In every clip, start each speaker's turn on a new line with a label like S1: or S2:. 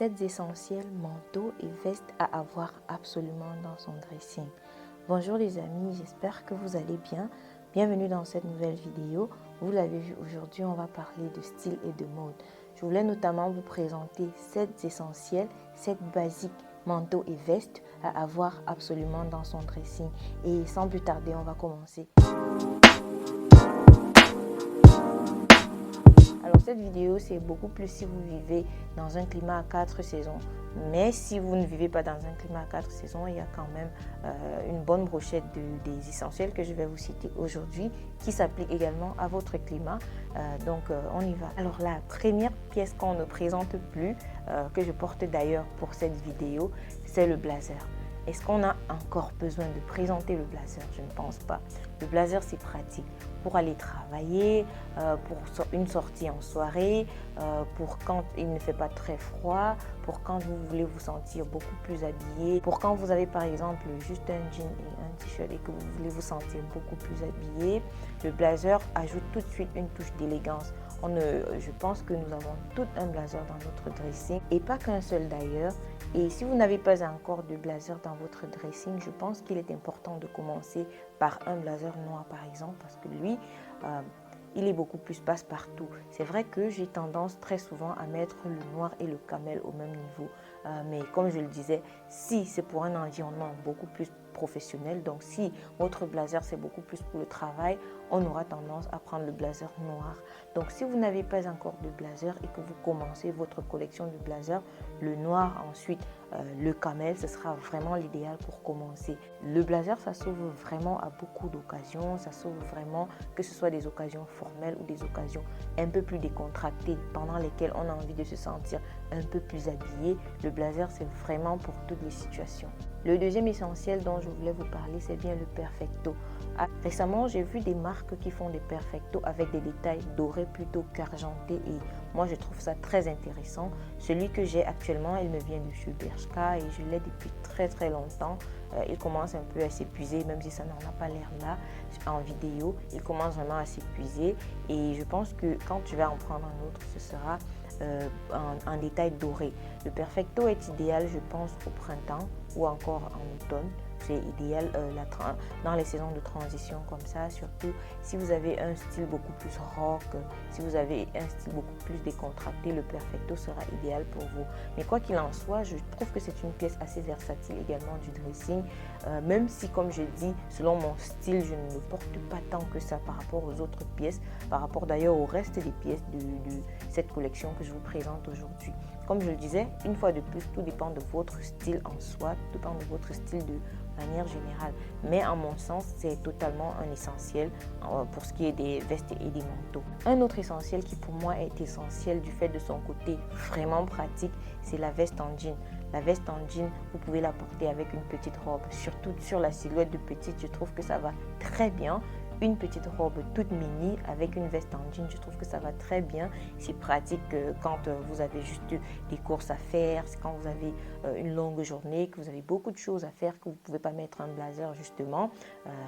S1: 7 essentiels manteaux et vestes à avoir absolument dans son dressing. Bonjour les amis, j'espère que vous allez bien. Bienvenue dans cette nouvelle vidéo. Vous l'avez vu, aujourd'hui on va parler de style et de mode. Je voulais notamment vous présenter 7 essentiels, 7 basiques manteaux et vestes à avoir absolument dans son dressing. Et sans plus tarder, on va commencer. Alors cette vidéo, c'est beaucoup plus si vous vivez dans un climat à 4 saisons. Mais si vous ne vivez pas dans un climat à 4 saisons, il y a quand même une bonne brochette des essentiels que je vais vous citer aujourd'hui qui s'appliquent également à votre climat. Donc on y va. Alors la première pièce qu'on ne présente plus, que je porte d'ailleurs pour cette vidéo, c'est le blazer. Est-ce qu'on a encore besoin de présenter le blazer? Je ne pense pas. Le blazer, c'est pratique pour aller travailler, pour une sortie en soirée, pour quand il ne fait pas très froid, pour quand vous voulez vous sentir beaucoup plus habillé, pour quand vous avez par exemple juste un jean et un t-shirt et que vous voulez vous sentir beaucoup plus habillé. Le blazer ajoute tout de suite une touche d'élégance. Je pense que nous avons tout un blazer dans notre dressing et pas qu'un seul d'ailleurs. Et si vous n'avez pas encore de blazer dans votre dressing, je pense qu'il est important de commencer par un blazer noir par exemple parce que lui, il est beaucoup plus passe-partout. C'est vrai que j'ai tendance très souvent à mettre le noir et le camel au même niveau. Mais comme je le disais, si c'est pour un environnement beaucoup plus professionnel, donc si votre blazer c'est beaucoup plus pour le travail, on aura tendance à prendre le blazer noir. Donc si vous n'avez pas encore de blazer et que vous commencez votre collection de blazer, le noir ensuite, le camel, ce sera vraiment l'idéal pour commencer. Le blazer, ça s'ouvre vraiment à beaucoup d'occasions, ça s'ouvre vraiment que ce soit des occasions formelles ou des occasions un peu plus décontractées pendant lesquelles on a envie de se sentir un peu plus habillé. Le blazer, c'est vraiment pour toutes les situations. Le deuxième essentiel dont je voulais vous parler, c'est bien le perfecto. Récemment, j'ai vu des marques qui font des perfectos avec des détails dorés plutôt qu'argentés et moi, je trouve ça très intéressant. Celui que j'ai actuellement, il me vient de chez Bershka et je l'ai depuis très longtemps. Il commence un peu à s'épuiser, même si ça n'en a pas l'air là en vidéo. Il commence vraiment à s'épuiser et je pense que quand tu vas en prendre un autre, ce sera en détail doré. Le perfecto est idéal, je pense, au printemps ou encore en automne. C'est idéal dans les saisons de transition comme ça, surtout si vous avez un style beaucoup plus rock, si vous avez un style beaucoup plus décontracté, le perfecto sera idéal pour vous. Mais quoi qu'il en soit, je trouve que c'est une pièce assez versatile également du dressing, même si comme je dis, selon mon style, je ne le porte pas tant que ça par rapport aux autres pièces, par rapport d'ailleurs au reste des pièces de cette collection que je vous présente aujourd'hui. Comme je le disais, une fois de plus, tout dépend de votre style en soi, tout dépend de votre style de manière générale. Mais en mon sens, c'est totalement un essentiel pour ce qui est des vestes et des manteaux. Un autre essentiel qui pour moi est essentiel du fait de son côté vraiment pratique, c'est la veste en jean. La veste en jean, vous pouvez la porter avec une petite robe, surtout sur la silhouette de petite, je trouve que ça va très bien. Une petite robe toute mini avec une veste en jean, je trouve que ça va très bien. C'est pratique quand vous avez juste des courses à faire, quand vous avez une longue journée, que vous avez beaucoup de choses à faire, que vous ne pouvez pas mettre un blazer justement.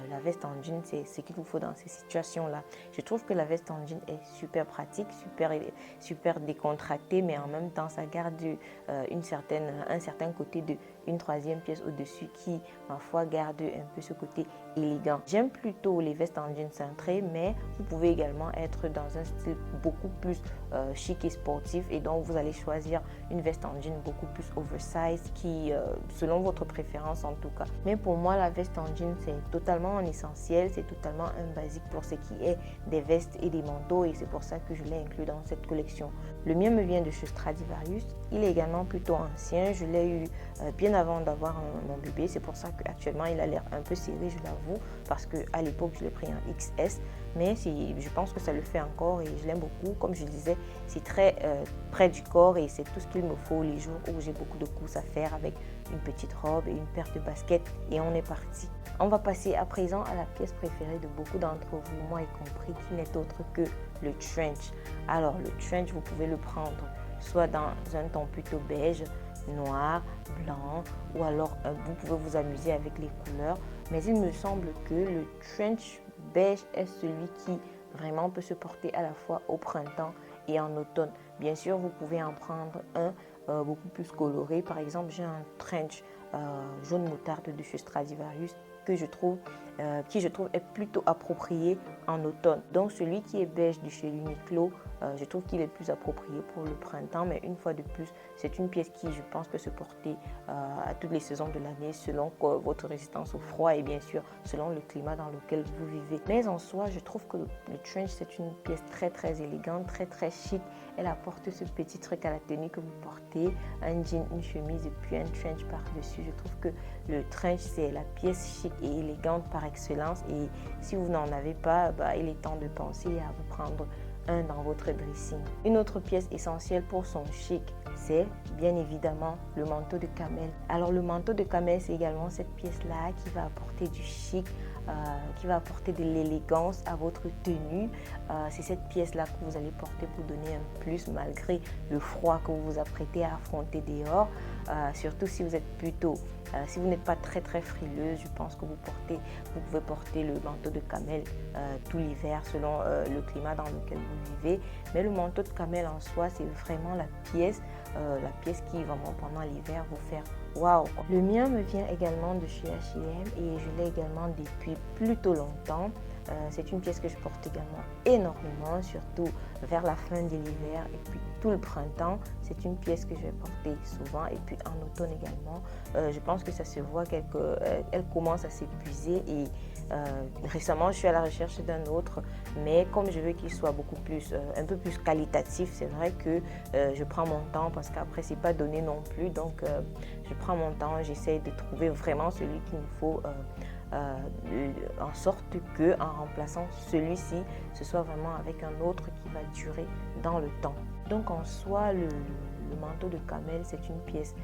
S1: La veste en jean, c'est ce qu'il vous faut dans ces situations-là. Je trouve que la veste en jean est super pratique, super décontractée, mais en même temps, ça garde un certain côté d'une troisième pièce au-dessus qui, ma foi, garde un peu ce côté élégant. J'aime plutôt les vestes en jean cintré, mais vous pouvez également être dans un style beaucoup plus chic et sportif et donc vous allez choisir une veste en jean beaucoup plus oversize qui, selon votre préférence en tout cas. Mais pour moi, la veste en jean, c'est totalement un essentiel, c'est totalement un basique pour ce qui est des vestes et des manteaux et c'est pour ça que je l'ai inclus dans cette collection. Le mien me vient de chez Stradivarius, il est également plutôt ancien, je l'ai eu bien avant d'avoir mon bébé, c'est pour ça qu'actuellement il a l'air un peu serré, je l'avoue, parce qu'à l'époque je l'ai pris en XS, mais je pense que ça le fait encore et je l'aime beaucoup. Comme je disais, c'est très près du corps et c'est tout ce qu'il me faut les jours où j'ai beaucoup de courses à faire avec une petite robe et une paire de baskets et on est parti. On va passer à présent à la pièce préférée de beaucoup d'entre vous, moi y compris, qui n'est autre que le trench. Alors le trench, vous pouvez le prendre soit dans un ton plutôt beige, noir, blanc ou alors vous pouvez vous amuser avec les couleurs. Mais il me semble que le trench beige est celui qui vraiment peut se porter à la fois au printemps et en automne. Bien sûr, vous pouvez en prendre un beaucoup plus colorés. Par exemple, j'ai un trench jaune moutarde de chez Stradivarius que je trouve, qui je trouve est plutôt approprié en automne. Donc celui qui est beige de chez Uniqlo, je trouve qu'il est plus approprié pour le printemps, mais une fois de plus, c'est une pièce qui, je pense, peut se porter à toutes les saisons de l'année selon votre résistance au froid et bien sûr selon le climat dans lequel vous vivez. Mais en soi, je trouve que le trench, c'est une pièce très élégante, très chic. Elle apporte ce petit truc à la tenue que vous portez, un jean, une chemise et puis un trench par-dessus. Je trouve que le trench, c'est la pièce chic et élégante par excellence. Et si vous n'en avez pas, il est temps de penser à vous prendre un dans votre dressing. Une autre pièce essentielle pour son chic, c'est bien évidemment le manteau de camel. Alors le manteau de camel, c'est également cette pièce-là qui va apporter du chic, qui va apporter de l'élégance à votre tenue. C'est cette pièce-là que vous allez porter pour donner un plus malgré le froid que vous vous apprêtez à affronter dehors. Surtout si vous êtes plutôt, si vous n'êtes pas très frileuse, je pense que vous pouvez porter le manteau de camel tout l'hiver selon le climat dans lequel vous vivez. Mais le manteau de camel en soi, c'est vraiment la pièce qui vraiment pendant l'hiver vous faire waouh. Le mien me vient également de chez H&M et je l'ai également depuis plutôt longtemps. C'est une pièce que je porte également énormément, surtout vers la fin de l'hiver et puis tout le printemps. C'est une pièce que je vais porter souvent et puis en automne également. Je pense que ça se voit qu'elle commence à s'épuiser et récemment je suis à la recherche d'un autre, mais comme je veux qu'il soit un peu plus qualitatif, c'est vrai que je prends mon temps parce qu'après c'est pas donné non plus, donc je prends mon temps, j'essaie de trouver vraiment celui qu'il me faut en sorte que en remplaçant celui-ci, ce soit vraiment avec un autre qui va durer dans le temps. Donc en soi, le manteau de camel, c'est une pièce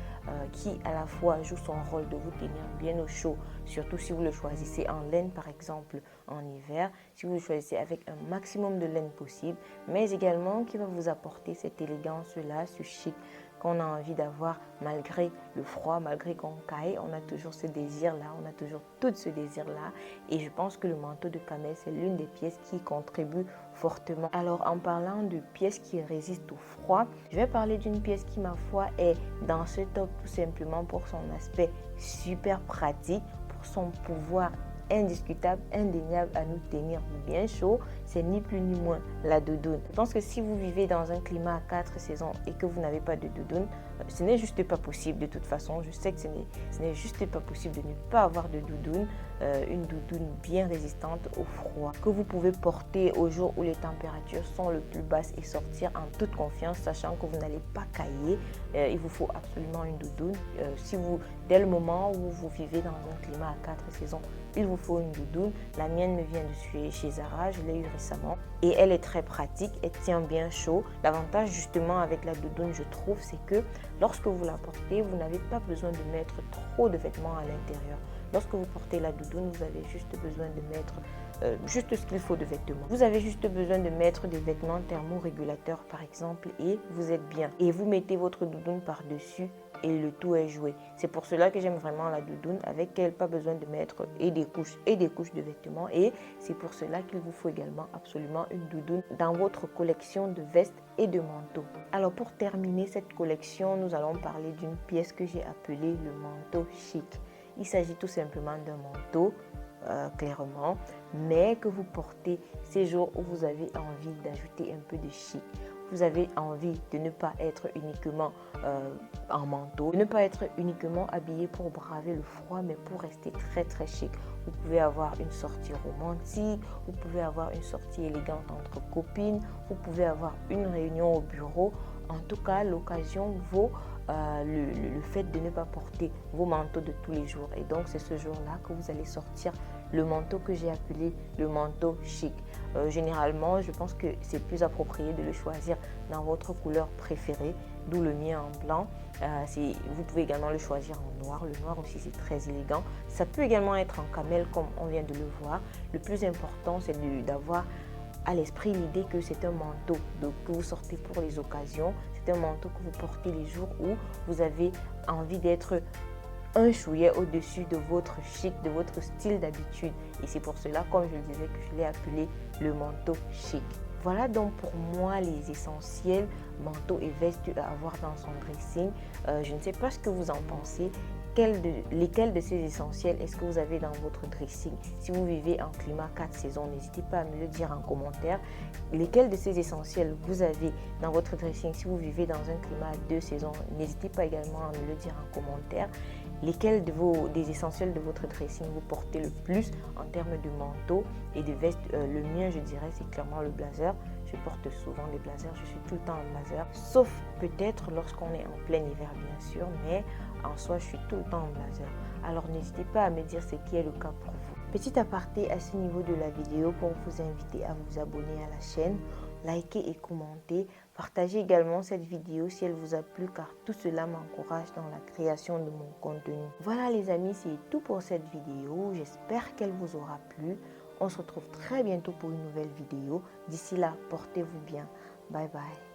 S1: qui à la fois joue son rôle de vous tenir bien au chaud, surtout si vous le choisissez en laine par exemple en hiver, si vous le choisissez avec un maximum de laine possible, mais également qui va vous apporter cette élégance-là, ce chic qu'on a envie d'avoir malgré le froid, malgré qu'on caille, on a toujours ce désir-là, on a toujours tout ce désir-là. Et je pense que le manteau de camel, c'est l'une des pièces qui contribue fortement. Alors, en parlant de pièces qui résistent au froid, je vais parler d'une pièce qui, ma foi, est dans ce top tout simplement pour son aspect super pratique, pour son pouvoir indiscutable, indéniable à nous tenir bien chaud, c'est ni plus ni moins la doudoune. Je pense que si vous vivez dans un climat à 4 saisons et que vous n'avez pas de doudoune, ce n'est juste pas possible de toute façon. Je sais que ce n'est juste pas possible de ne pas avoir de doudoune, une doudoune bien résistante au froid, que vous pouvez porter au jour où les températures sont le plus basses et sortir en toute confiance, sachant que vous n'allez pas cailler. Il vous faut absolument une doudoune. Dès le moment où vous vivez dans un climat à 4 saisons, il vous faut une doudoune. La mienne me vient de chez Zara, je l'ai eu récemment et elle est très pratique, elle tient bien chaud. L'avantage justement avec la doudoune, je trouve, c'est que lorsque vous la portez, vous n'avez pas besoin de mettre trop de vêtements à l'intérieur. Lorsque vous portez la doudoune, vous avez juste besoin de mettre juste ce qu'il faut de vêtements. Vous avez juste besoin de mettre des vêtements thermorégulateurs par exemple et vous êtes bien. Et vous mettez votre doudoune par-dessus et le tout est joué. C'est pour cela que j'aime vraiment la doudoune avec elle, pas besoin de mettre des couches de vêtements et c'est pour cela qu'il vous faut également absolument une doudoune dans votre collection de vestes et de manteaux. Alors pour terminer cette collection, nous allons parler d'une pièce que j'ai appelée le manteau chic. Il s'agit tout simplement d'un manteau clairement, mais que vous portez ces jours où vous avez envie d'ajouter un peu de chic. Vous avez envie de ne pas être uniquement en manteau, de ne pas être uniquement habillé pour braver le froid, mais pour rester très chic. Vous pouvez avoir une sortie romantique, vous pouvez avoir une sortie élégante entre copines, vous pouvez avoir une réunion au bureau. En tout cas, l'occasion vaut le fait de ne pas porter vos manteaux de tous les jours. Et donc, c'est ce jour-là que vous allez sortir le manteau que j'ai appelé le manteau chic. Généralement, je pense que c'est plus approprié de le choisir dans votre couleur préférée, d'où le mien en blanc. Vous pouvez également le choisir en noir. Le noir aussi, c'est très élégant. Ça peut également être en camel, comme on vient de le voir. Le plus important, c'est d'avoir à l'esprit l'idée que c'est un manteau que vous sortez pour les occasions. C'est un manteau que vous portez les jours où vous avez envie d'être un chouillet au-dessus de votre chic, de votre style d'habitude. Et c'est pour cela, comme je le disais, que je l'ai appelé le manteau chic. Voilà donc pour moi les essentiels manteaux et vestes à avoir dans son dressing. Je ne sais pas ce que vous en pensez. Lesquels de ces essentiels est-ce que vous avez dans votre dressing? Si vous vivez en climat 4 saisons, n'hésitez pas à me le dire en commentaire. Lesquels de ces essentiels vous avez dans votre dressing? Si vous vivez dans un climat 2 saisons, n'hésitez pas également à me le dire en commentaire. Lesquels des essentiels de votre dressing vous portez le plus en termes de manteau et de veste? Le mien, je dirais, c'est clairement le blazer. Je porte souvent des blazers, je suis tout le temps en blazer, sauf peut-être lorsqu'on est en plein hiver bien sûr, mais en soi je suis tout le temps en blazer. Alors n'hésitez pas à me dire ce qui est le cas pour vous. Petit aparté à ce niveau de la vidéo pour vous inviter à vous abonner à la chaîne, liker et commenter. Partagez également cette vidéo si elle vous a plu car tout cela m'encourage dans la création de mon contenu. Voilà les amis, c'est tout pour cette vidéo. J'espère qu'elle vous aura plu. On se retrouve très bientôt pour une nouvelle vidéo. D'ici là, portez-vous bien. Bye bye.